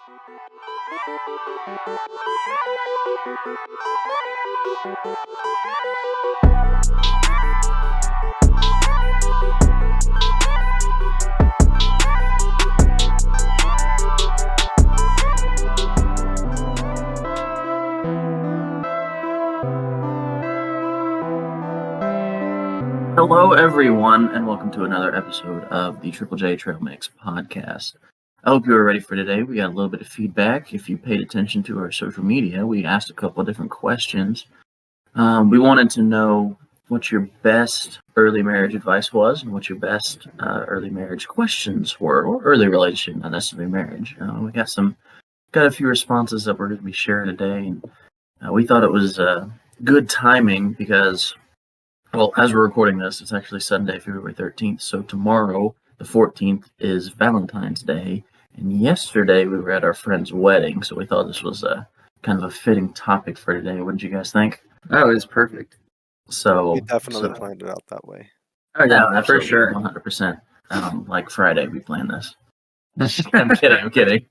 Hello, everyone, and welcome to another episode of the JJJ Trail Mix podcast. I hope you are ready for today. We got a little bit of feedback. If you paid attention to our social media, we asked a couple of different questions. We wanted to know what your best early marriage advice was and what your best early marriage questions were, or early relationship, not necessarily marriage. We got a few responses that we're going to be sharing today, and we thought it was good timing because, well, as we're recording this, it's actually Sunday, February 13th. So tomorrow, the 14th, is Valentine's Day. And yesterday, we were at our friend's wedding. So we thought this was kind of a fitting topic for today. What did you guys think? Oh, it's perfect. So We definitely planned it out that way. Oh, yeah, for absolutely, sure. 100%. Like Friday, we planned this. I'm kidding.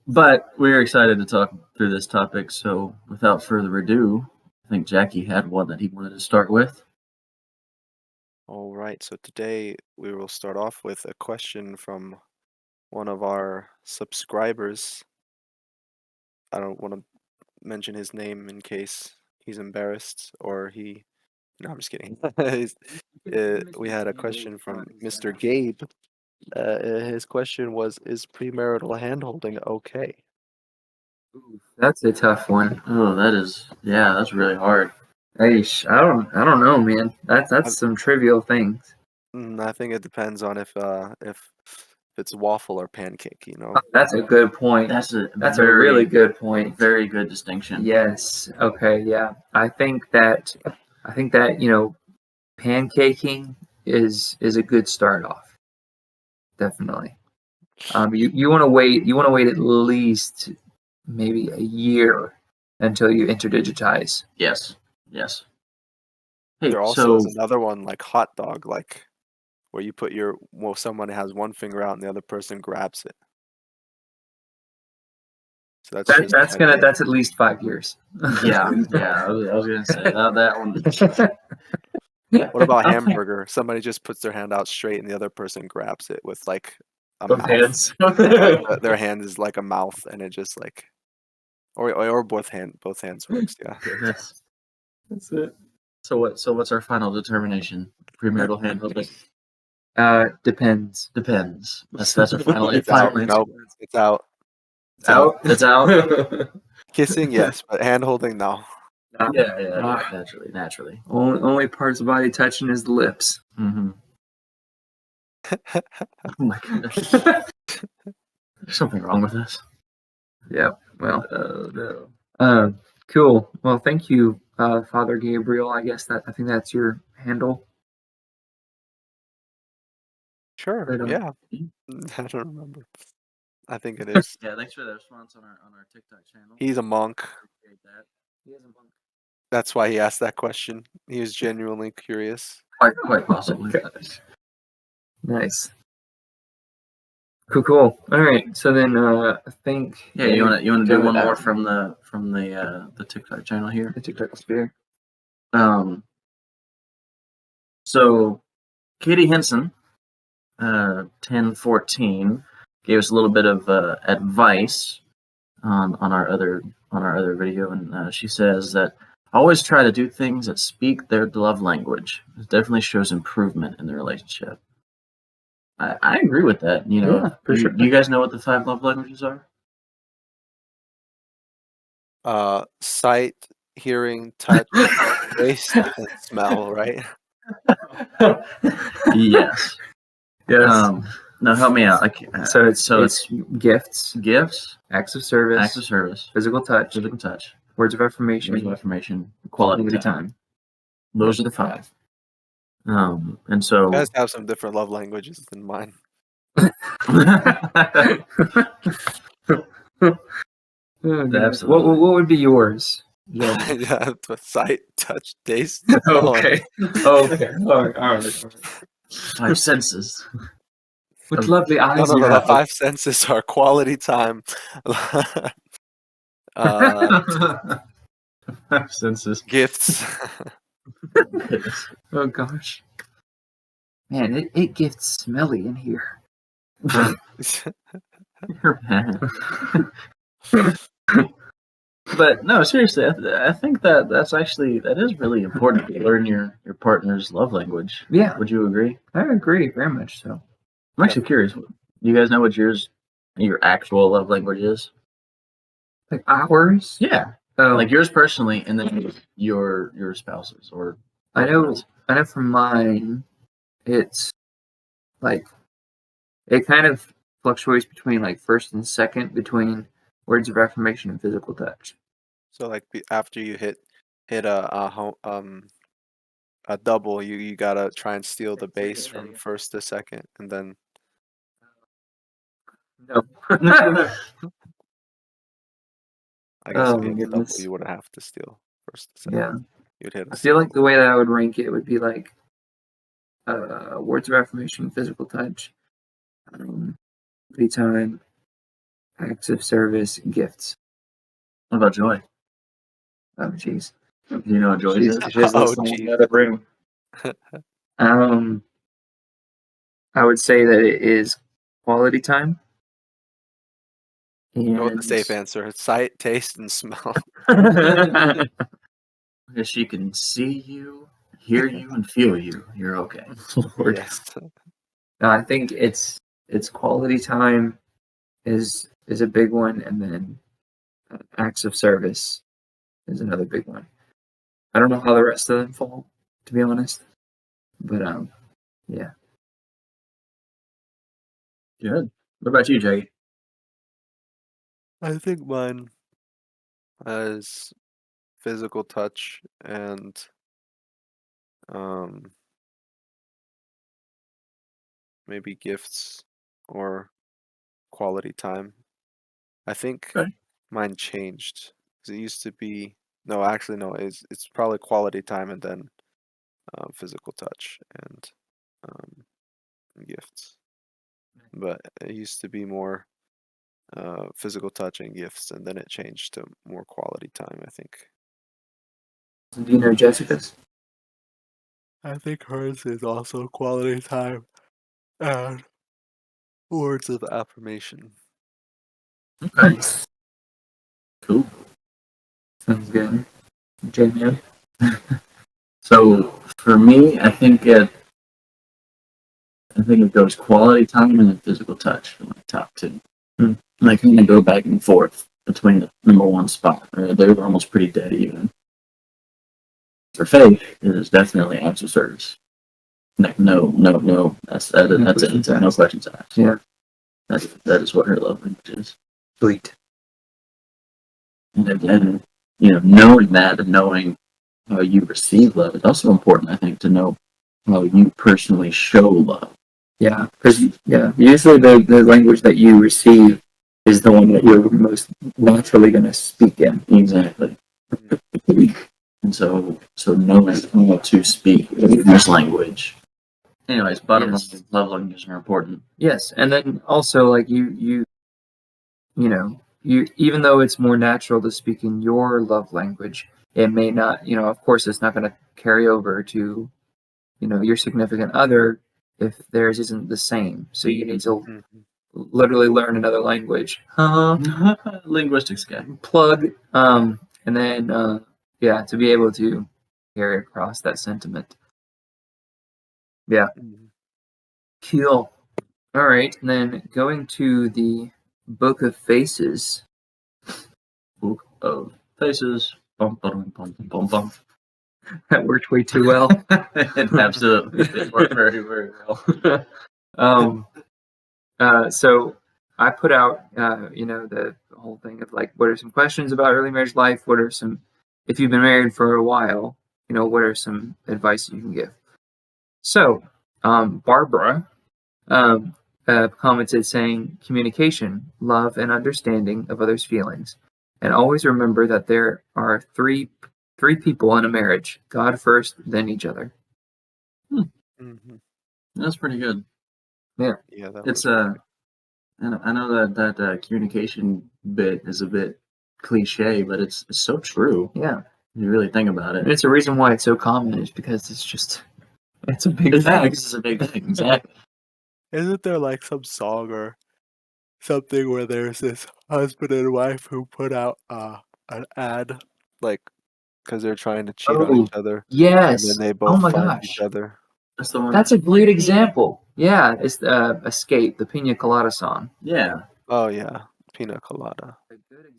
But we're excited to talk through this topic. So without further ado, I think Jackie had one that he wanted to start with. All right, so today we will start off with a question from one of our subscribers. I don't want to mention his name in case he's embarrassed or he... No, I'm just kidding. We had a question from Mr. Gabe. His question was, is premarital handholding okay? Ooh, that's a tough one. Oh, that's really hard. Hey, I don't know, man. That's some trivial things. I think it depends on if it's waffle or pancake, you know. That's a good point. That's a really good point. Very good distinction. Yes. Okay. Yeah. I think that pancaking is a good start off. Definitely. You want to wait. You want to wait at least maybe a year until you interdigitize. Yes. Hey, There also is another one like hot dog, like where you put someone has one finger out and the other person grabs it. So that's at least 5 years. Yeah. I was gonna say that one. What about hamburger? Somebody just puts their hand out straight and the other person grabs it with like a Both mouth. hands. Their hand is like a mouth, and it just like, or both hands works. Yeah. That's it. So what's our final determination? Premarital handholding. Depends. That's our final. It's out. Final Nope. It's out. It's out. Kissing, yes, but handholding, no. Yeah. Naturally. Only parts of body touching is the lips. Mm-hmm. Oh my goodness. There's something wrong with this. Yeah. Well. No. Cool. Well, thank you, Father Gabriel. I think that's your handle. Sure. Yeah. I don't remember. I think it is. Yeah. Thanks for the response on our TikTok channel. He's a monk. He is a monk. That's why he asked that question. He was genuinely curious. Quite possibly. Nice. Cool. All right. So then, I think. Yeah. You want to do one more from the TikTok channel here? The TikTok sphere. So, Katie Henson, 1014, gave us a little bit of advice on our other video, and she says that always try to do things that speak their love language. It definitely shows improvement in the relationship. I agree with that. You know, yeah, for sure. Do you guys know what the 5 love languages are? Sight, hearing, touch, taste, and smell. Right? Yes. No, help me out. So it's gifts, acts of service, physical touch, words of affirmation, quality time. Those are the 5. And so you guys have some different love languages than mine. What would be yours? Yeah, sight, touch, taste. Okay. All right. 5 senses. What lovely No, eyes no, you no. The have. 5 senses are quality time, Senses. gifts. Oh gosh. Man, it gets smelly in here. You're bad. But no, seriously, I think that is really important to learn your partner's love language. Yeah, Would you agree? I agree very much so. I'm actually curious. Do you guys know what your actual love language is? Like ours? Yeah, Oh, like yours personally, and then your spouse's or I know. girlfriend's. I know. For mine, it's like it kind of fluctuates between like first and second between words of affirmation and physical touch. So like after you hit a double, you gotta try and steal the base from first to second, and then No. I guess Oh if you my hit a double, goodness. you wouldn't have to steal first to second. Yeah. You'd hit a I feel like single. the way that I would rank it would be like words of affirmation, physical touch, free time, acts of service, gifts. What about Joy? Oh, jeez. Do you know what Joy is? She's Oh, listening in geez. the other room. I would say that it is quality time. Go with the And safe answer: sight, taste, and smell. If she can see you, hear you, and feel you, you're okay. Lord. Yes. No, I think it's quality time is a big one, and then acts of service is another big one. I don't know how the rest of them fall, to be honest, but yeah. Good. What about you, Jake? I think mine is physical touch and um maybe gifts or quality time. I think Okay. mine changed because it used to be no, actually no, it's probably quality time and then physical touch and um, gifts. But it used to be more physical touch and gifts, and then it changed to more quality time, I think. Do you know Jessica's? I think hers is also quality time and words of affirmation. Okay. Cool. Sounds good. Jamie? So for me, I think it goes quality time and then physical touch for my top two. Hmm. And I kind of go back and forth between the number one spot. They're almost pretty dead even. For Faith, it is definitely acts of service. Like, no. That's it. No questions asked. Yeah. That is what her love language is. Sweet. And knowing that and knowing how you receive love is also important. I think to know how you personally show love. Yeah, because usually the language that you receive is the one that you're most naturally going to speak in. Exactly. And so knowing how to speak this language. Anyways, bottom line, love languages are important. Yes, and then also like you even though it's more natural to speak in your love language, it may not, of course it's not going to carry over to, your significant other if theirs isn't the same. So you need to literally learn another language. Linguistics guy. Plug. And then to be able to carry across that sentiment. Yeah. Cool. All right, and then going to the Book of Faces. Book of Faces. Bum, bum, bum, bum, bum. That worked way too well. It absolutely did work very, very well. So I put out, the whole thing of like, what are some questions about early marriage life? What are some, if you've been married for a while, what are some advice you can give? So, Barbara commented saying, communication, love, and understanding of others' feelings. And always remember that there are three people in a marriage: God first, then each other. That's pretty good. Yeah. Yeah, that It's was really I know that communication bit is a bit cliche, but it's so true. Yeah. When you really think about And it. it's a reason why it's so common is because it's a big Exactly, thing. it's a big thing. Exactly. Isn't there like some song or something where there's this husband and wife who put out an ad, like, because they're trying to cheat on Oh, each other, and then yes. they Oh both my find each gosh. other? That's the one. That's a great example. Yeah, it's Escape, the Pina Colada song. Yeah. Oh yeah, Pina Colada. A good example.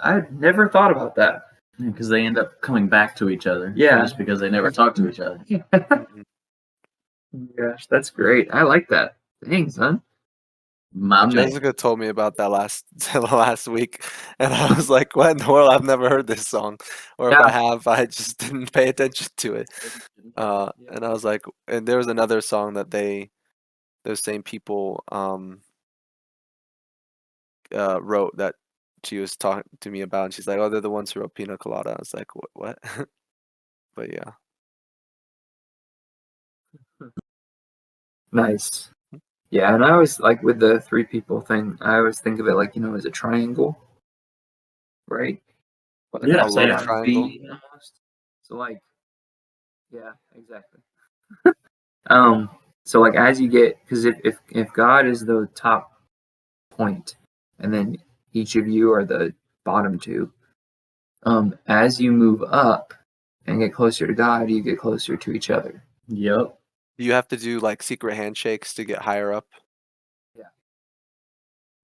I never thought about that. Because they end up coming back to each other. Yeah. Just because they never talk to each other. Mhm. Gosh, that's great. I like that. Dang, son. My man. Jessica told me about that last week, and I was like, "What in the world? I've never heard this song, or if I Yeah. have, I just didn't pay attention to it." And I was like, and there was another song that those same people wrote that she was talking to me about, and she's like, "Oh, they're the ones who wrote Pina Colada." I was like, "What?" But yeah, Nice. Yeah, and I always like with the three people thing, I always think of it like, as a triangle, right? Like Yeah, a love yeah. triangle. almost. So like, yeah, exactly. So like as you get, because if God is the top point, and then each of you are the bottom two, as you move up and get closer to God, you get closer to each other. Yep. Do you have to do like secret handshakes to get higher up? Yeah.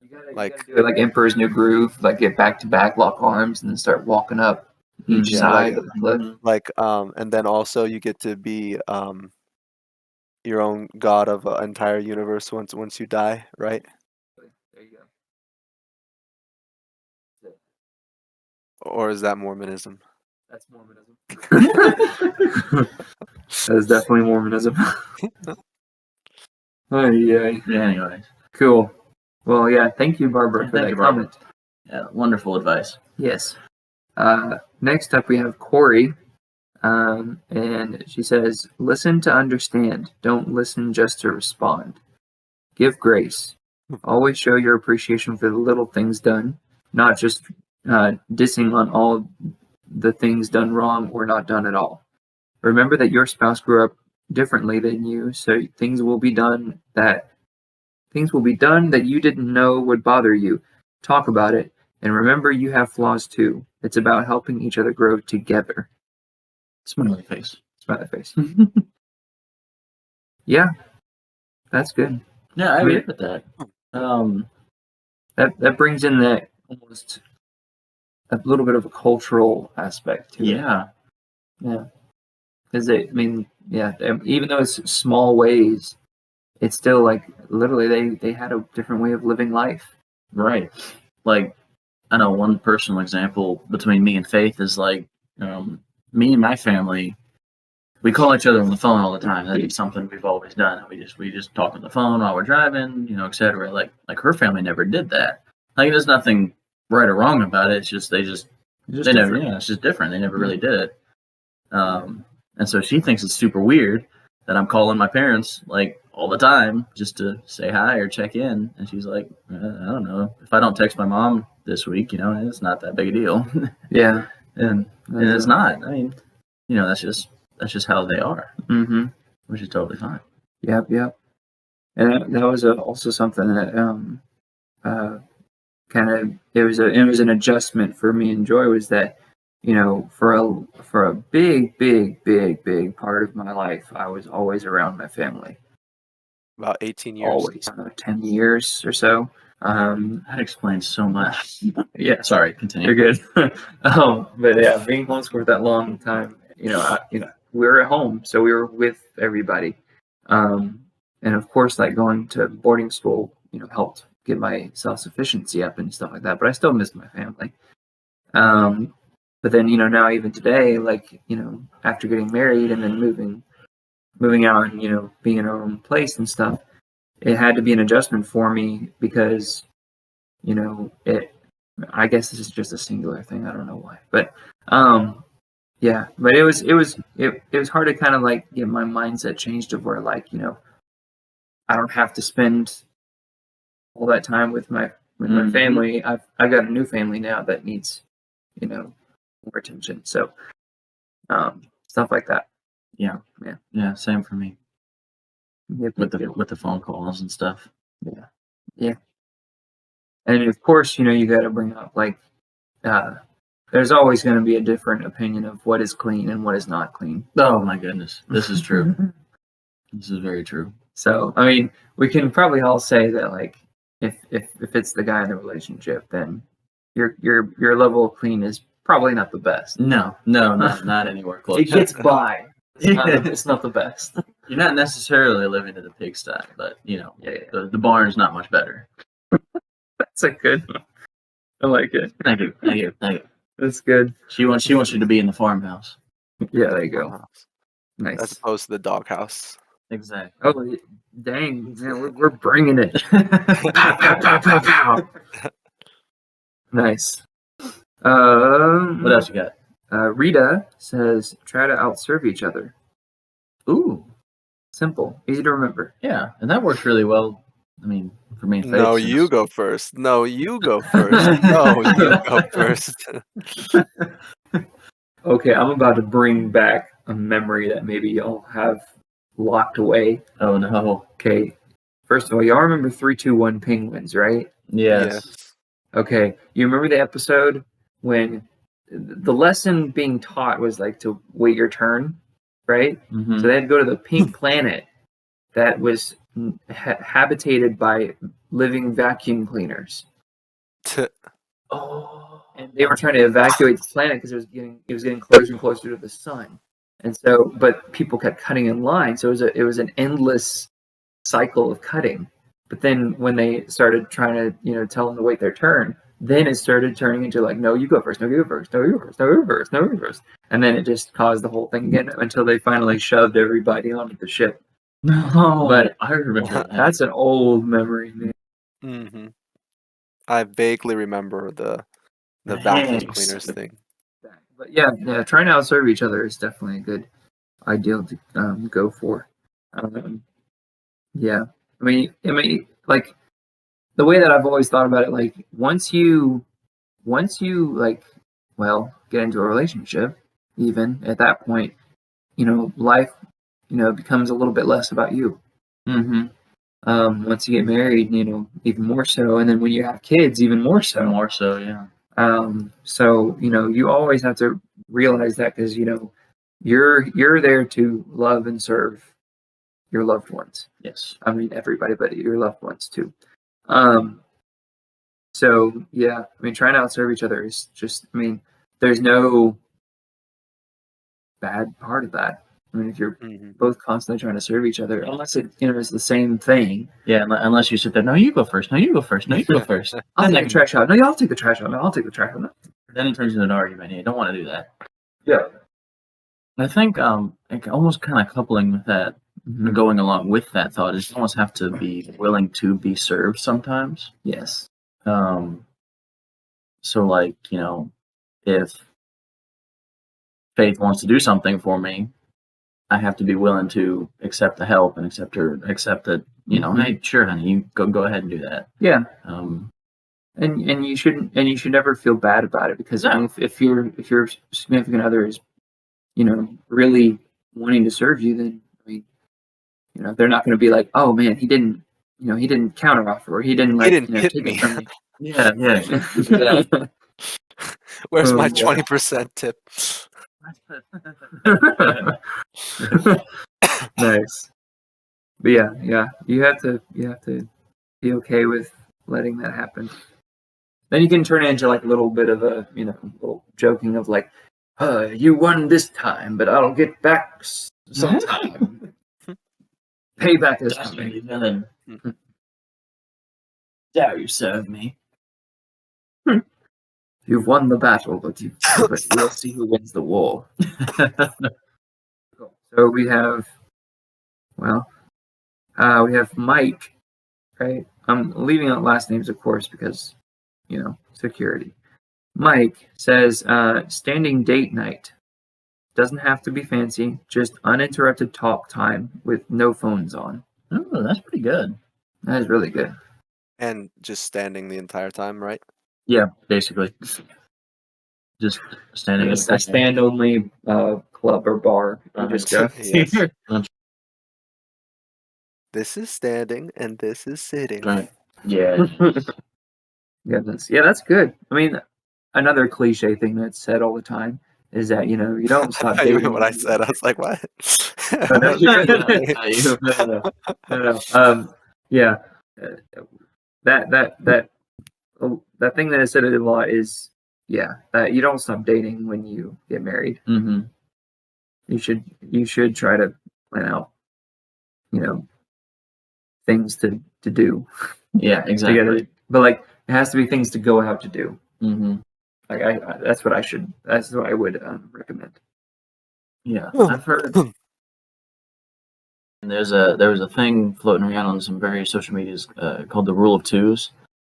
You gotta Like, do it like Emperor's New Groove, like get back to back, lock arms, and then start walking up each yeah, side of the cliff. and then also you get to be your own god of an entire universe once you die, right? There you go. Or is that Mormonism? That's Mormonism. That is definitely Mormonism. Oh, yeah. Anyways. Cool. Well, yeah, thank you, Barbara, for Thank that you, Barbara. comment. Yeah, wonderful advice. Yes. Next up, we have Corey. And she says, listen to understand. Don't listen just to respond. Give grace. Always show your appreciation for the little things done, not just dissing on all the things done wrong or not done at all. Remember that your spouse grew up differently than you, so things will be done that you didn't know would bother you. Talk about it, and remember you have flaws too. It's about helping each other grow together. Smiley face. Smiley face. Yeah, that's good. Yeah, I I mean- agree with that. That brings in that almost a little bit of a cultural aspect to it. Yeah. Yeah. Because even though it's small ways, it's still like literally they had a different way of living life. Right. Like, I know one personal example between me and Faith is like, me and my family, we call each other on the phone all the time. That's something we've always done. We just talk on the phone while we're driving, etc. Like her family never did that. Like there's nothing right or wrong about it. It's just they never, it's just different. They never really did it. And so she thinks it's super weird that I'm calling my parents like all the time just to say hi or check in. And she's like, I don't know. If I don't text my mom this week, it's not that big a deal. Yeah. and it's not. I mean, that's just how they are, Mm-hmm. which is totally fine. Yep. And that was also something that kind of it was an adjustment for me and Joy was that for a big part of my life I was always around my family. About 18 years. Always 10 years or so. That explains so much. Yeah. Sorry, continue. You're good. But yeah, being homeschooled for that long time, we were at home, so we were with everybody. And of course, like going to boarding school, helped get my self-sufficiency up and stuff like that. But I still miss my family. But then, now even today, like, after getting married and then moving out and, being in our own place and stuff, it had to be an adjustment for me because, I guess this is just a singular thing. I don't know why, but yeah. But it was hard to kind of like get my mindset changed of where like I don't have to spend all that time with my Mhm. family. I've got a new family now that needs, more attention. So stuff like that. Yeah. Yeah. Yeah. Same for me Yep, with yep, the phone calls and stuff. yep. Yeah. And of course, you got to bring up like there's always going to be a different opinion of what is clean and what is not clean. Oh my goodness, this is true. This is very true. So I mean, we can probably all say that like if it's the guy in the relationship, then your level of clean is probably not the best. No, not anywhere close. It gets by. It's not the best. You're not necessarily living in a pigsty, but Yeah. the barn's not much better. That's a good one. I like it. Thank you. That's good. She wants you to be in the farmhouse. Yeah, there you go. Farmhouse, Nice. as opposed to the doghouse. Exactly. Oh, dang. Man, we're bringing it. Pow, pow, pow, pow, pow. Nice. What else you got? Rita says, try to outserve each other. Ooh, Simple. Easy to remember. yeah, and that works really well. I mean, for me and Faith. No, since- you go first. No, you go first. No, you go first. Okay, I'm about to bring back a memory that maybe y'all have locked away. Oh no. Okay. First of all, y'all remember 321 Penguins, right? Yes. Okay. You remember the episode when the lesson being taught was like to wait your turn, right? Mhm. So they had to go to the pink planet that was habitated by living vacuum cleaners. Oh. And they were trying to evacuate the planet because it was getting closer and closer to the sun. And so, but people kept cutting in line, so it was an endless cycle of cutting. But then when they started trying to tell them to wait their turn, then it started turning into like, no, you go first, no, you go first, no, you go first, no, you go first, no, you go first, and then it just caused the whole thing again until they finally shoved everybody onto the ship. No, But I remember that. that's an old memory, man. Mm-hmm. I vaguely remember the Thanks. vacuum cleaners thing. But yeah, trying to outserve each other is definitely a good ideal to go for. Yeah, I mean, like the way that I've always thought about it, like once you like, well, get into a relationship, even at that point, life, becomes a little bit less about you. Mm-hmm. Once you get married, even more so, and then when you have kids, even more so. More so, yeah. So you always have to realize that because you're there to love and serve your loved ones. Yes. I mean everybody, but your loved ones too. So yeah, I mean trying to outserve each other is just, I mean, there's no bad part of that. I mean, if you're both constantly trying to serve each other, unless it is the same thing. Yeah, unless you sit there, no, you go first, no, you go first, no, you go first. I'll take the trash out. No, y'all take the trash out. No, I'll take the trash out. Then it turns into an argument. You don't want to do that. Yeah. I think like almost kind of coupling with that, going along with that thought, is you almost have to be willing to be served sometimes. Yes. So like, if Faith wants to do something for me, I have to be willing to accept the help and accept that, hey, sure, honey, you go ahead and do that. Yeah. And you should never feel bad about it because I mean, if your significant other is, really wanting to serve you, then I mean, they're not going to be like, oh man, he didn't counteroffer or he didn't hit take me. it from me. Yeah. Where's my 20% tip? Nice. But yeah, you have to be okay with letting that happen. Then you can turn it into like a little bit of a little joking of like, you won this time, but I'll get back sometime. Payback is coming. Dare you serve me? You've won the battle, but we'll see who wins the war. So we have Mike, right? I'm leaving out last names, of course, because security. Mike says, standing date night. Doesn't have to be fancy, just uninterrupted talk time with no phones on. Oh, that's pretty good. That is really good. And just standing the entire time, right? Yeah, basically. Just standing It's a stand only club or bar. You just go. Yes. This is standing and this is sitting. Right. Yeah. That's good. I mean, another cliche thing that's said all the time is that you don't stop I dating. what I said, I was like, what? No, no, you're good. No. Yeah, that that thing that I said a lot is that you don't stop dating when you get married. Mm-hmm. You should try to plan out things to do. Yeah, exactly. Together, but like it has to be things to go out to do. Mm-hmm. Like that's what I would recommend. Yeah, I've heard. And there was a thing floating around on some various social medias called the rule of twos.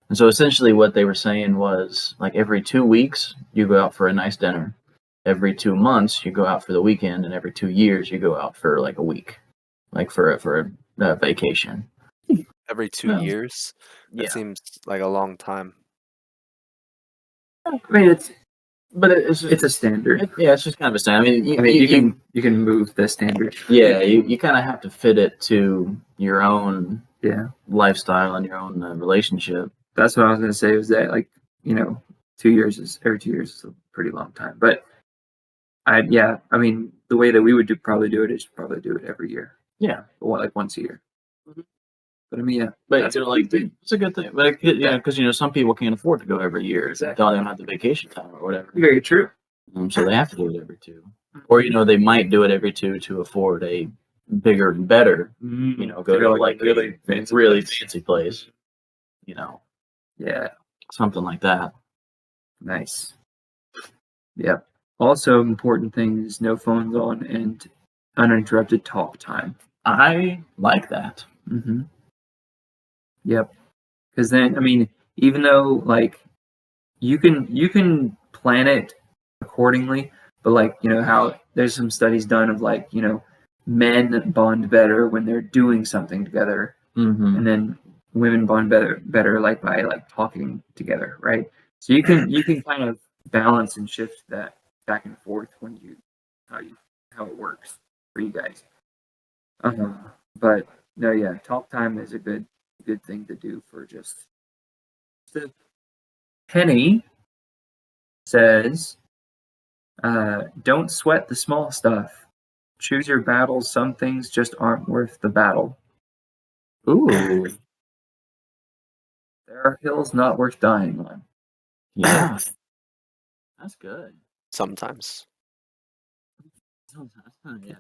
And so essentially what they were saying was like every 2 weeks you go out for a nice dinner. Every 2 months you go out for the weekend, and every 2 years you go out for like a week, like for a vacation. Every 2 Well, years? That Yeah, seems like a long time. I mean, it's it's a standard. yeah, it's just kind of a standard. I mean, You can move the standard. yeah, you kind of have to fit it to your own Yeah, lifestyle and your own relationship. that's what I was gonna say. Was that like 2 years is a pretty long time. But I mean the way that we would probably do it is probably do it every year. Yeah, Or like once a year. Mhm. But I mean, yeah, but that's like it's a good thing. But because some people can't afford to go every year. Exactly. They don't have the vacation time or whatever. very true. So they have to do it every 2, or they might do it every 2 to afford a bigger and better. Go to like really really fancy place. Yeah, Something like that. nice. Yep. Also, important thing is no phones on and uninterrupted talk time. I like that. Mm-hmm. Yep. Because then, I mean, even though like you can plan it accordingly, but like how there's some studies done of like men bond better when they're doing something together, Mm-hmm. and then women bond better like by like talking together, right? So you can kind of balance and shift that back and forth when how it works for you guys. But no, yeah, talk time is a good thing to do for just. Penny says, "Don't sweat the small stuff. Choose your battles. Some things just aren't worth the battle. Ooh, There are hills not worth dying on." yeah, that's good. Sometimes. Yeah.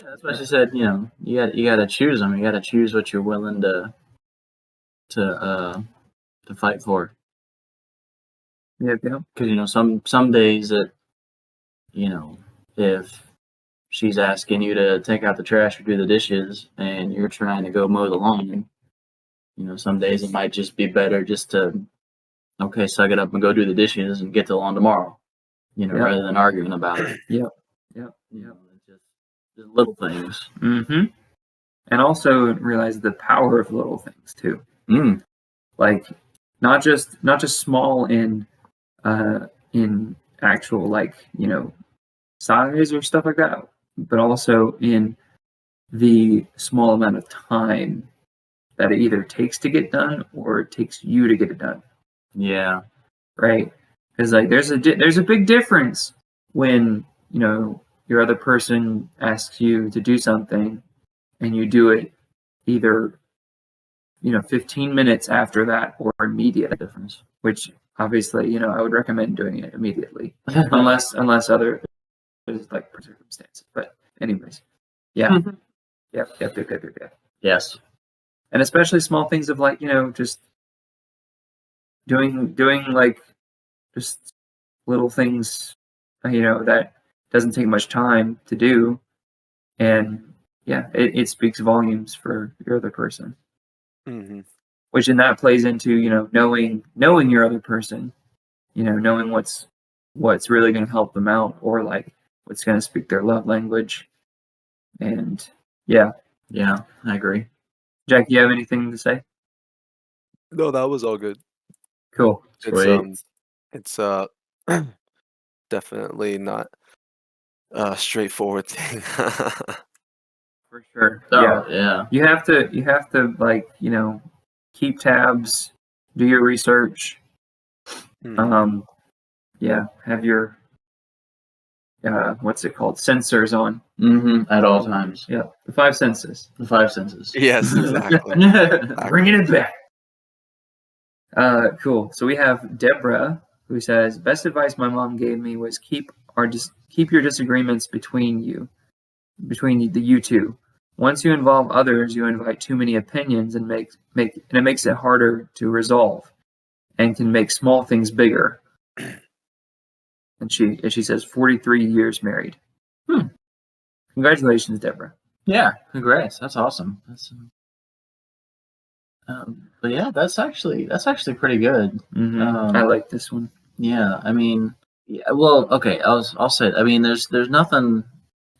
That's why she said. You got to choose them. You got to choose what you're willing to fight for. Yeah. Because some days that if she's asking you to take out the trash or do the dishes and you're trying to go mow the lawn, some days it might just be better just to suck it up and go do the dishes and get to the lawn tomorrow, rather than arguing about it. Yep. Just little things. Mm-hmm. And also realize the power of little things too. Like not just small in actual like size or stuff like that, but also in the small amount of time that it either takes to get done or it takes you to get it done. Yeah. Right. Because like there's a big difference when your other person asks you to do something and you do it either 15 minutes after that or immediate difference, which obviously I would recommend doing it immediately unless other like circumstances. But anyways, yeah. Yep. Yes. And especially small things of like just doing like just little things that doesn't take much time to do, and it speaks volumes for your other person. Mm-hmm. Which in that plays into knowing your other person, knowing what's really going to help them out or like what's going to speak their love language, and Yeah, I agree. Jack, you have anything to say? No, that was all good. Cool. Sweet. It's definitely not a straightforward thing. For sure. Oh, yeah. You have to like, keep tabs, do your research. Mhm. Have your what's it called? Sensors on. At all times. Yeah. The 5 senses. The 5 senses. Yes, exactly. Bringing it back. Cool. So we have Deborah, who says, "Best advice my mom gave me was keep your disagreements between the you two. Once you involve others, you invite too many opinions and it makes it harder to resolve and can make small things bigger." And she says 43 years married. Congratulations, Deborah. Yeah, congrats. That's awesome. But yeah, that's actually pretty good. I like this one. Yeah, I mean, yeah, well, okay, I'll say, I mean, there's nothing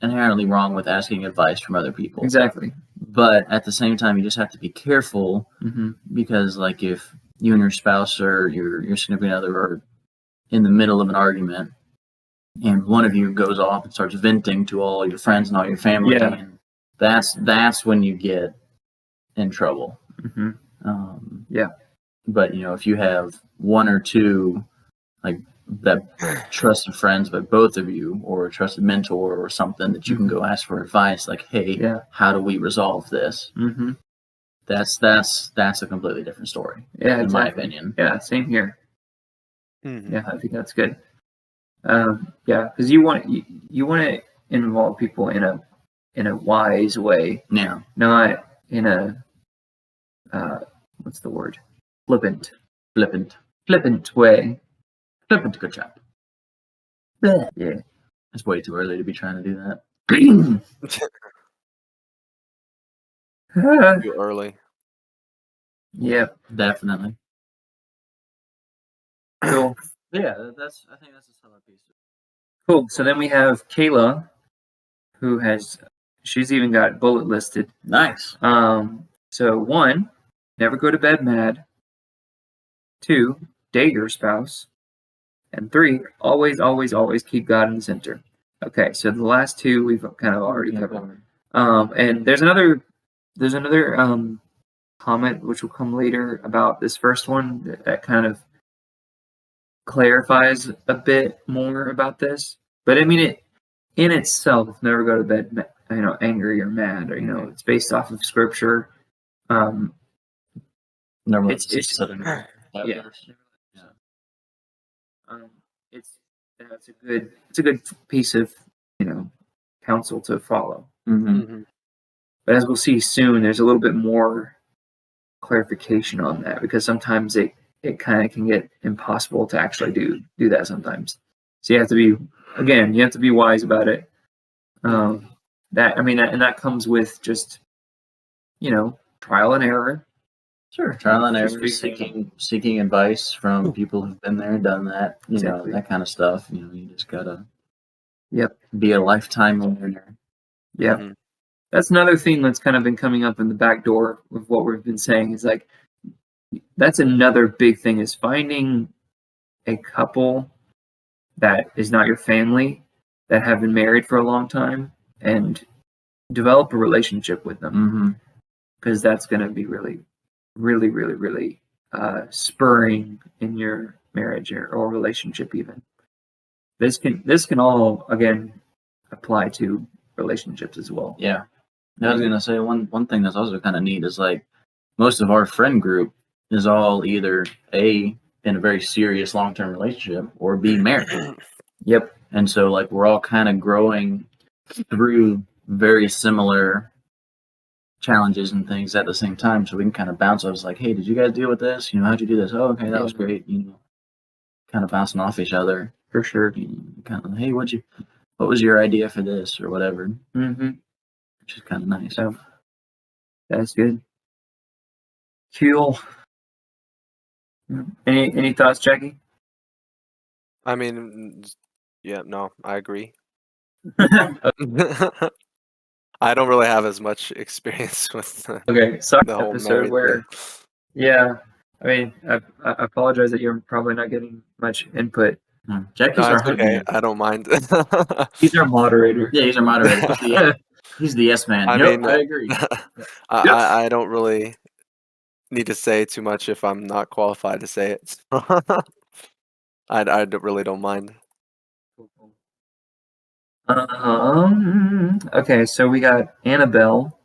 inherently wrong with asking advice from other people. Exactly. But at the same time, you just have to be careful because, like, if you and your spouse or your significant other are in the middle of an argument, and one of you goes off and starts venting to all your friends and all your family, and that's when you get in trouble. But if you have one or two like that trusted friends by both of you, or a trusted mentor or something that you can go ask for advice, like, hey, how do we resolve this? That's a completely different story. Yeah, in my opinion. Yeah, same here. Mhm. Yeah, I think that's good. Because you want to involve people in a wise way. Yeah. Not in a what's the word? Flippant way. Flippant, good job. Yeah. It's way too early to be trying to do that. Too early. Yep. Definitely. Cool. Yeah, I think that's a solid piece. Cool. So then we have Kayla, who she's even got bullet listed. Nice. So 1, never go to bed mad. 2, date your spouse. And 3, always, always, always keep God in the center. Okay, so the last 2 we've kind of already covered. And there's another comment which will come later about this first one that kind of clarifies a bit more about this. But I mean, it in itself, never go to bed, angry or mad, or it's based off of scripture. Never It's yeah. It's a good piece of counsel to follow. But as we'll see soon, there's a little bit more clarification on that, because sometimes it kind of can get impossible to actually do that sometimes. So you have to be wise about it. That comes with just trial and error. Sure, trial and error, seeking advice from people who've been there and done that, Exactly. that kind of stuff. You just gotta be a lifetime learner. Yeah. That's another thing that's kind of been coming up in the back door with what we've been saying, is like, that's another big thing, is finding a couple that is not your family, that have been married for a long time, and develop a relationship with them. Because that's going to be really, really, really, really spurring in your marriage or relationship even. This can all, again, apply to relationships as well. Yeah. I was gonna say one thing that's also kind of neat is, like, most of our friend group is all either A, in a very serious long-term relationship, or B, married. Yep. And so, like, we're all kind of growing through very similar challenges and things at the same time, so we can kind of bounce. I was like, hey, did you guys deal with this? How'd you do this? Oh, okay, that was great. Kind of bouncing off each other. For sure. Kind of, hey, what was your idea for this or whatever? Which is kind of nice. So that's good. Cool. Any thoughts, Jackie? I mean, yeah, no, I agree. I don't really have as much experience with Okay, sorry. the whole Episode married where, thing. yeah. I mean, I apologize that you're probably not getting much input. Jackie's No, our it's okay. head man. I don't mind. He's our moderator. Yeah, he's our moderator. He's the yes man. I Yep, mean, I agree. I don't really need to say too much if I'm not qualified to say it. Really don't mind. Okay, so we got Annabelle.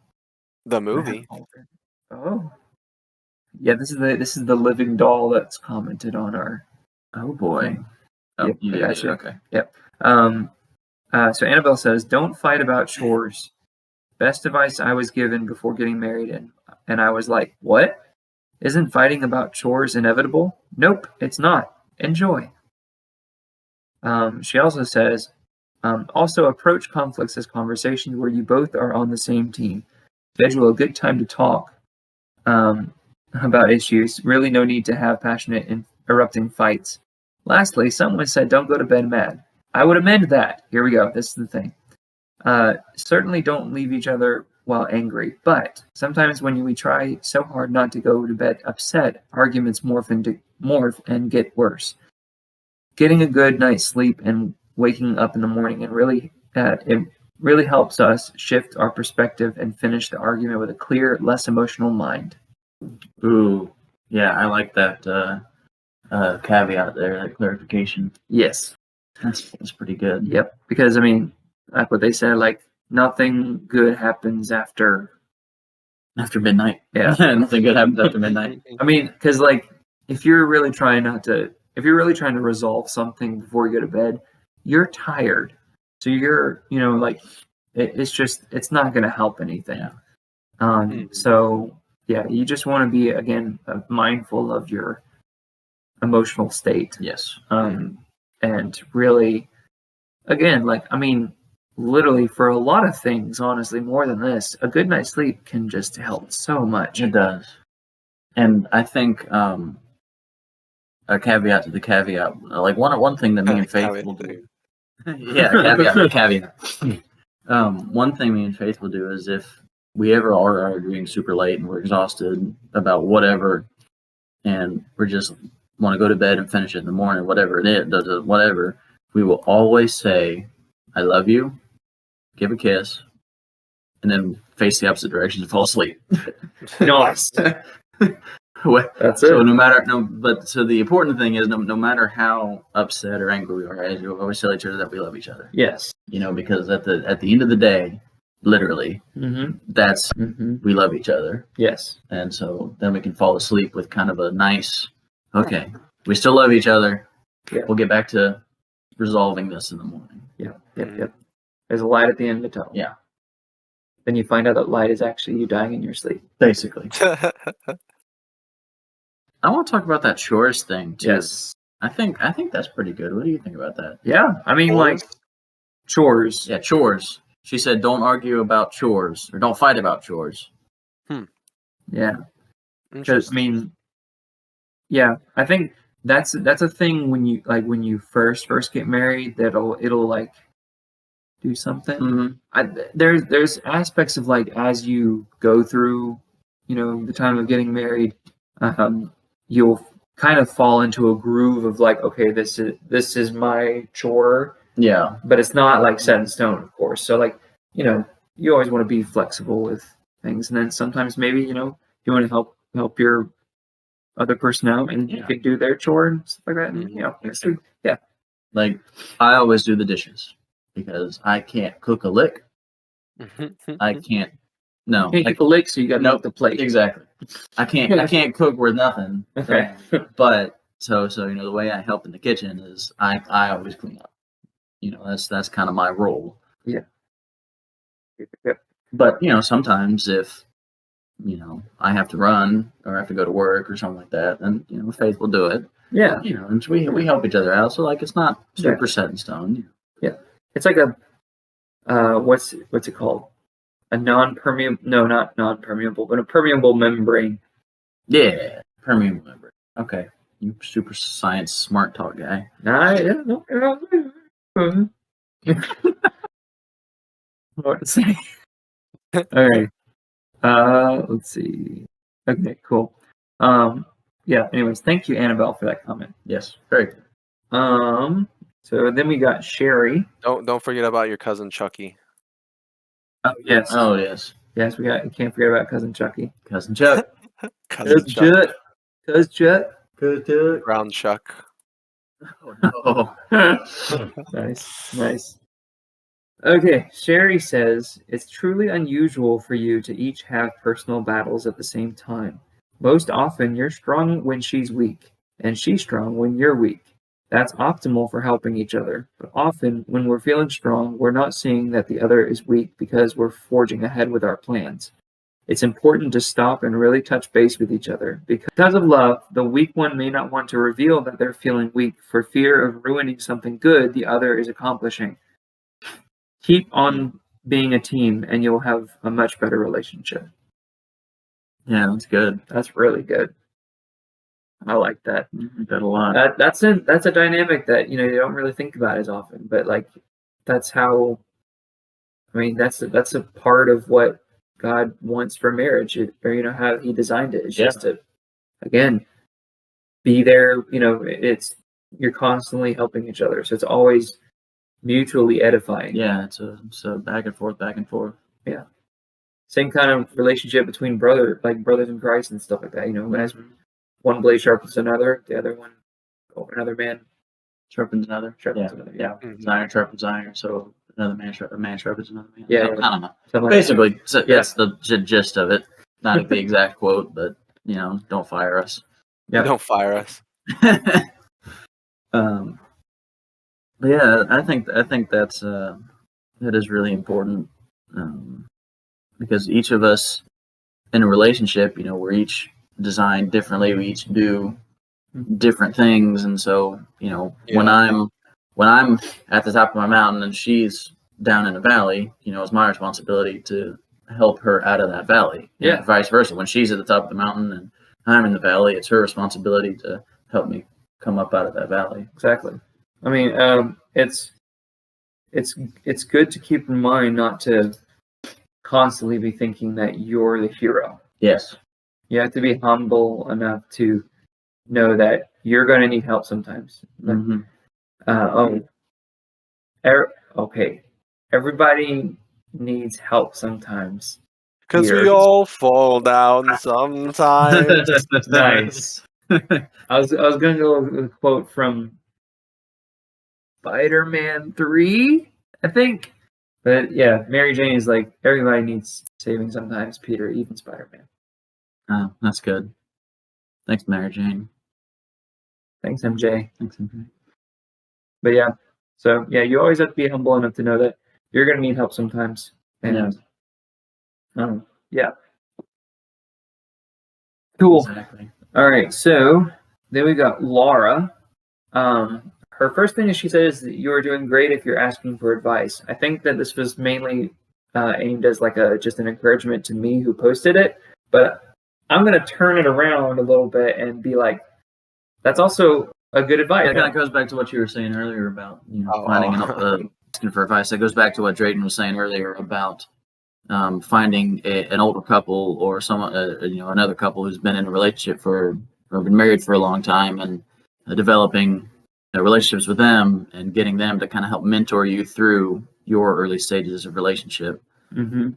The movie. Oh, yeah. This is the living doll that's commented on our. Oh boy. Oh, Yep, you I did got it. you. Okay. Yep. So Annabelle says, "Don't fight about chores. Best advice I was given before getting married, and I was like, what? Isn't fighting about chores inevitable? Nope, it's not. Enjoy." She also says, also approach conflicts as conversations where you both are on the same team. Schedule a good time to talk about issues. Really, no need to have passionate, erupting fights. Lastly, someone said, don't go to bed mad. I would amend that. Here we go. This is the thing. Certainly don't leave each other while angry, but sometimes when we try so hard not to go to bed upset, arguments morph and get worse. Getting a good night's sleep and waking up in the morning and it really helps us shift our perspective and finish the argument with a clear, less emotional mind. Ooh, yeah, I like that caveat there, that clarification. Yes. That's pretty good. Yep. Because I mean, like what they said, like nothing good happens after midnight. Yeah. Nothing good happens after midnight. I mean, because like if you're really trying to resolve something before you go to bed, you're tired, so you're like it's not going to help anything. Yeah. So yeah, you just want to be again mindful of your emotional state. Yes. And really, again, like I mean, literally for a lot of things, honestly, more than this, a good night's sleep can just help so much. It does. And I think a caveat to the caveat, like one thing that me and Faith will do. Yeah, caveat to the caveat. One thing me and Faith will do is if we ever are arguing super late and we're exhausted about whatever, and we just want to go to bed and finish it in the morning, whatever it is, whatever, we will always say, I love you, give a kiss, and then face the opposite direction and fall asleep. Nice. That's so it. So the important thing is no matter how upset or angry we are, as you always tell each other that we love each other. Yes. Because at the end of the day, literally, that's we love each other. Yes. And so then we can fall asleep with kind of a nice, okay, we still love each other. Yeah. We'll get back to resolving this in the morning. Yep. There's a light at the end of the tunnel. Yeah. Then you find out that light is actually you dying in your sleep. Basically. I want to talk about that chores thing too. Yes. I think that's pretty good. What do you think about that? Yeah. I mean, like chores. Yeah, chores. She said, don't argue about chores or don't fight about chores. Yeah. Because I mean, yeah, I think that's a thing when you first get married it'll like do something. There's aspects of like as you go through the time of getting married, you'll kind of fall into a groove of like, okay, this is my chore. Yeah. But it's not like set in stone, of course. So like, you always want to be flexible with things. And then sometimes maybe, you want to help your other person out and you can do their chore and stuff like that. And, yeah. Like I always do the dishes because I can't cook a lick. I can't. No. You can't cook a lick, so you got to make the plate. Exactly. I can't cook worth nothing. Okay. But so the way I help in the kitchen is I always clean up. That's kind of my role. Yeah. But sometimes if I have to run or I have to go to work or something like that, then Faith will do it. Yeah. And we help each other out. So like it's not super set in stone. Yeah. It's like a what's it called? A non-permeable, no, not non-permeable, but a permeable membrane. Yeah, permeable membrane. Okay, you super science smart talk guy. What to say? All right. Let's see. Okay, cool. Yeah. Anyways, thank you, Annabelle, for that comment. Yes, very good. So then we got Sherry. Don't forget about your cousin Chucky. Oh yes. Oh yes, Yes, we can't forget about cousin Chucky. cousin Chuck. Cousin Chuck. Cousin Chuck. Cousin Chuck. Brown Chuck. Oh no. Nice. Okay, Sherry says, it's truly unusual for you to each have personal battles at the same time. Most often, you're strong when she's weak, and she's strong when you're weak. That's optimal for helping each other. But often, when we're feeling strong, we're not seeing that the other is weak because we're forging ahead with our plans. It's important to stop and really touch base with each other. Because of love, the weak one may not want to reveal that they're feeling weak for fear of ruining something good the other is accomplishing. Keep on being a team and you'll have a much better relationship. Yeah, that's good. That's really good. I like that. That a lot. That's a dynamic that you don't really think about as often, but like that's how. I mean, that's a part of what God wants for marriage, or how He designed it. It's just to, again, be there. You're constantly helping each other, so it's always mutually edifying. Yeah, it's a back and forth. Yeah. Same kind of relationship between brothers in Christ and stuff like that. As one blade sharpens another, the other one, or another man Sharpens another. Yeah. Mhm. Iron sharpens iron. So another man sharpens another man. Yeah, So, I don't know. Something like Basically, that's the gist of it. Not the exact quote, but don't fire us. Yeah. Don't fire us. But yeah, I think that is really important, because each of us in a relationship, we're each designed differently. We each do different things, and so when I'm at the top of my mountain and she's down in the valley, it's my responsibility to help her out of that valley. Yeah. And vice versa. When she's at the top of the mountain and I'm in the valley, it's her responsibility to help me come up out of that valley. Exactly. I mean, it's good to keep in mind not to constantly be thinking that you're the hero. Yes. You have to be humble enough to know that you're going to need help sometimes. Mm-hmm. Okay. Everybody needs help sometimes. Because we all fall down sometimes. Nice. I was going to go with a quote from Spider-Man 3, I think. But yeah, Mary Jane is like, everybody needs saving sometimes, Peter, even Spider-Man. Oh, that's good. Thanks, Mary Jane. Thanks, MJ. Thanks, MJ. But yeah, so yeah, you always have to be humble enough to know that you're going to need help sometimes. And yeah. Cool. Exactly. All right, so then we got Laura. Her first thing that she said is that you are doing great if you're asking for advice. I think that this was mainly aimed as like just an encouragement to me who posted it, but I'm going to turn it around a little bit and be like, that's also a good advice. That kind of goes back to what you were saying earlier about finding asking for advice. That goes back to what Drayton was saying earlier about finding an older couple or someone, another couple who's been in a relationship or been married for a long time, and developing relationships with them and getting them to kind of help mentor you through your early stages of relationship. Mm-hmm.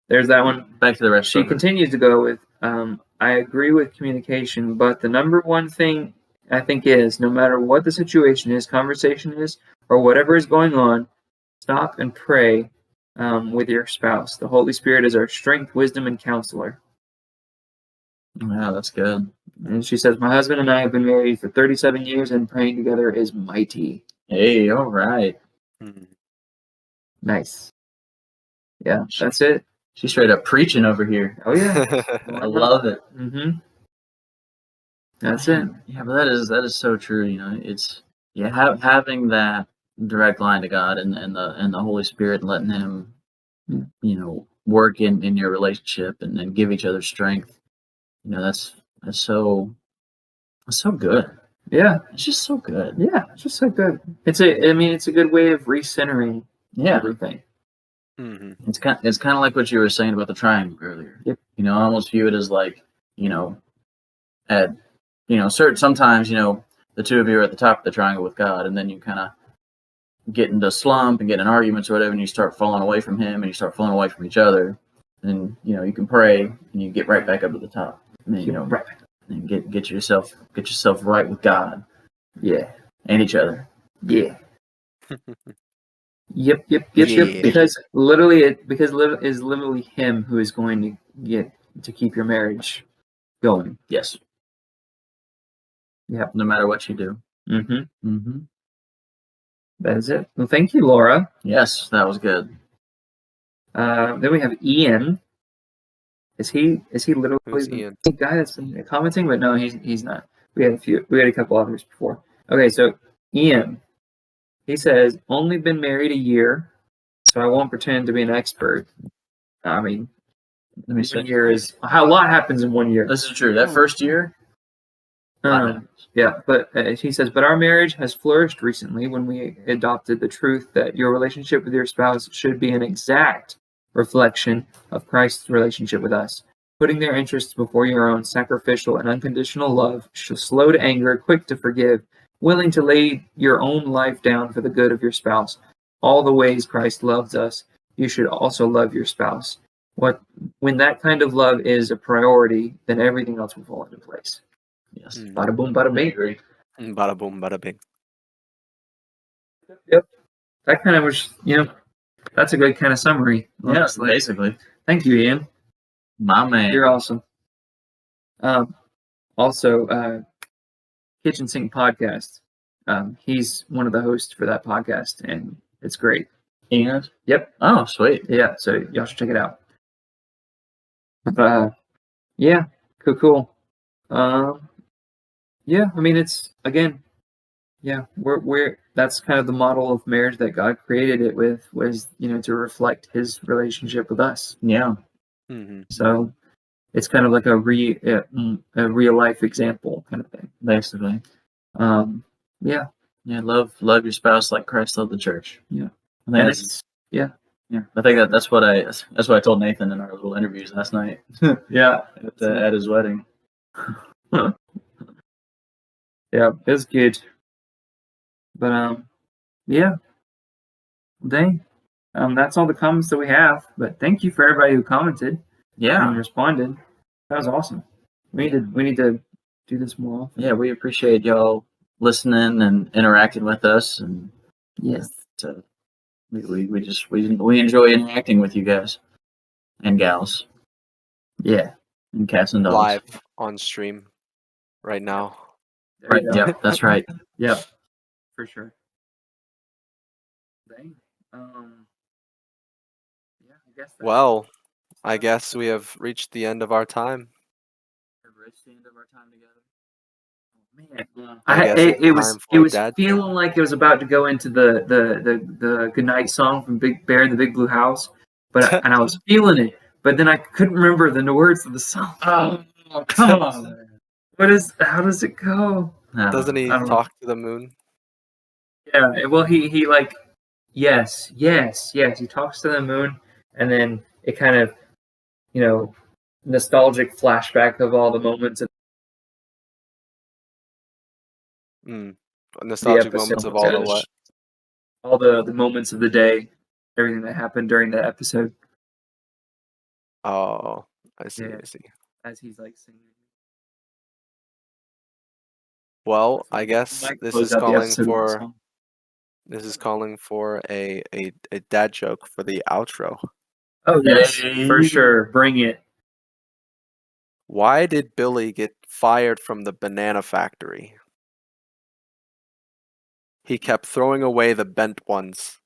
There's that one. Back to the rest. She continues to go with, I agree with communication, but the number one thing I think is, no matter what the situation is, conversation is, or whatever is going on, stop and pray with your spouse. The Holy Spirit is our strength, wisdom, and counselor. Wow, that's good. And she says, my husband and I have been married for 37 years, and praying together is mighty. Hey, all right. Nice. Yeah, that's it. She's straight up preaching over here. Oh, yeah. I love it. Mm-hmm. That's it. Yeah, but that is so true. It's having that direct line to God and the Holy Spirit, and letting Him, work in your relationship and give each other strength. That's so good. Yeah, it's just so good. Yeah, it's just so good. It's a good way of recentering everything. Mm-hmm. It's kind of like what you were saying about the triangle earlier. Yep. I almost view it as like, at sometimes the two of you are at the top of the triangle with God, and then you kind of get into a slump and get in arguments or whatever, and you start falling away from Him, and you start falling away from each other. And you can pray, and you get right back up to the top, and then Right. and get yourself right with God. Yeah. And each other. Yeah. Yep. Yeah. Because literally, it is literally Him who is going to get to keep your marriage going. Yes. Yep. No matter what you do. Mm-hmm. Mm-hmm. That is it. Well, thank you, Laura. Yes, that was good. Then we have Ian. Is he literally Who's the Ian? guy that's been commenting? But no, he's not. We had a couple others before. Okay, so Ian, he says only been married a year, so I won't pretend to be an expert. I mean, Let me 1 see. year is a lot happens in 1 year. This is true. That first year, Yeah, but he says, but our marriage has flourished recently when we adopted the truth that your relationship with your spouse should be an exact reflection of Christ's relationship with us. Putting their interests before your own, sacrificial and unconditional love, slow to anger, quick to forgive, willing to lay your own life down for the good of your spouse. All the ways Christ loves us, you should also love your spouse. When that kind of love is a priority, then everything else will fall into place. yes. Bada boom, bada I bing. agree. Bada boom, bada bing. Yep. That kind of was, that's a good kind of summary. Yeah, honestly. basically. Thank you, Ian. My man. You're awesome. Also, Kitchen Sink Podcast. He's one of the hosts for that podcast, and it's great. Ian? Yep. Oh, sweet. Yeah, so y'all should check it out. Yeah, cool. Yeah, I mean, it's, again, yeah, we're that's kind of the model of marriage that God created it with, was to reflect His relationship with us. Yeah. Mm-hmm. So it's kind of like a real life example kind of thing. Basically. Yeah. Yeah, love your spouse like Christ loved the church. Yeah. I think that's, yeah. I think that's what I told Nathan in our little interviews last night. Yeah. At his wedding. Yeah, it was good. But yeah. Dang. That's all the comments that we have. But thank you for everybody who commented and responded. That was awesome. We need to do this more often. Yeah, we appreciate y'all listening and interacting with us, and yes, we enjoy interacting with you guys and gals. Yeah, and cats and dogs. Live on stream right now. Right. Yep, that's right. Yep, for sure. Dang. Yeah, I guess. Well, I guess we have reached the end of our time. Reached the end of our time together. Man, it was Dad feeling like it was about to go into the goodnight song from Big Bear in the Big Blue House, and I was feeling it, but then I couldn't remember the words of the song. Oh, come on! How does it go? Doesn't he talk to the moon? Yeah, well, he like, yes, he talks to the moon, and then it kind of, nostalgic flashback of all the moments. Nostalgic moments of all the what? All the moments of the day, everything that happened during that episode. Oh, I see. Yeah. I see. As he's like singing. Well, I guess this is calling for a dad joke for the outro. Oh yes, for sure. Bring it. Why did Billy get fired from the banana factory? He kept throwing away the bent ones.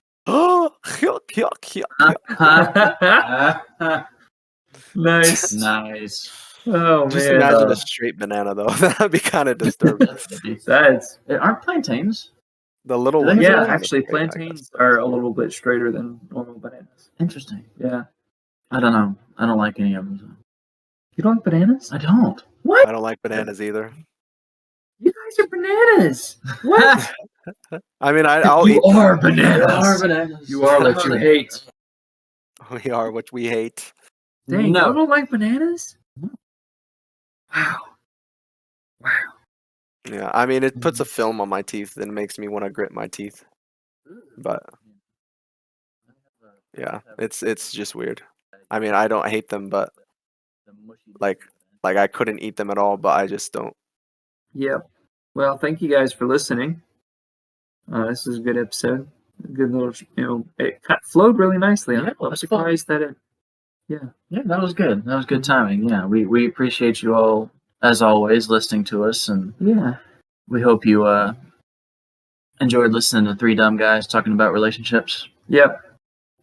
Nice. Nice. Oh, Just man. imagine a straight banana, though. That'd be kind of disturbing. Aren't plantains? The little ones. Yeah, actually, plantains are a little bit straighter than normal bananas. Interesting. Yeah. I don't know. I don't like any of them. You don't like bananas? I don't. What? I don't like bananas either. You guys are bananas. What? I mean, I'll eat. You are bananas. You are bananas. You are what you hate. We are what we hate. Dang, No. y'all don't like bananas? Wow. Wow. Yeah, I mean, it puts a film on my teeth that makes me want to grit my teeth. But yeah, it's just weird. I mean, I don't hate them, but like I couldn't eat them at all, but I just don't. Yep. Well, thank you guys for listening. This is a good episode. A good little, it flowed really nicely. Yeah, I'm it's surprised that it. Yeah. Yeah, that was good. That was good timing. Yeah, we appreciate you all, as always, listening to us, and Yeah. we hope you enjoyed listening to three dumb guys talking about relationships. Yep.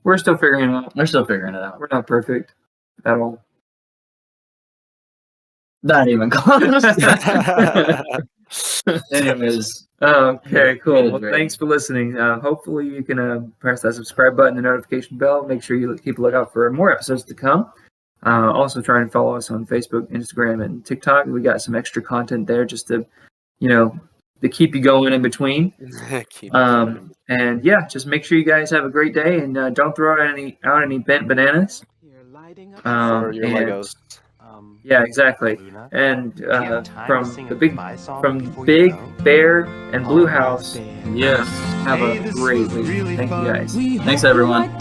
We're still figuring it out. They're still figuring it out. We're not perfect at all. Not even close. Anyways, Okay, cool. It is Well, very- thanks for listening. Hopefully you can press that subscribe button, the notification bell. Make sure you keep a lookout for more episodes to come. Also try and follow us on Facebook, Instagram, and TikTok. We got some extra content there just to, to keep you going in between. Keep it going. And yeah, just make sure you guys have a great day and don't throw out any bent bananas. For your and- Legos. Yeah, exactly. And from Big Bear and Blue House. yes. Have a great week. Thank you guys. Thanks, everyone.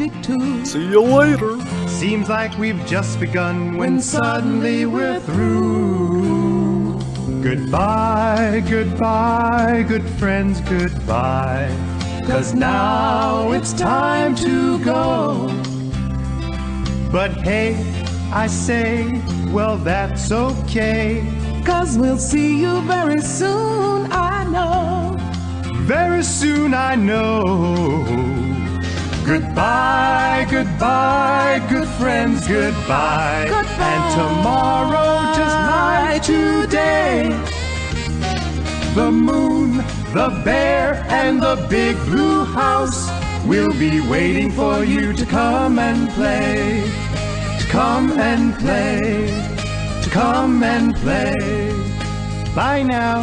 See you later. Seems like we've just begun when suddenly we're through. Goodbye, goodbye, good friends, goodbye. 'Cause now it's time to go. But hey, I say, well, that's okay. 'Cause we'll see you very soon, I know. Very soon, I know. Goodbye, goodbye, good friends, goodbye. Goodbye. And tomorrow, just like today, the moon, the bear, and the big blue house will be waiting for you to come and play. To come and play. To come and play. Bye now.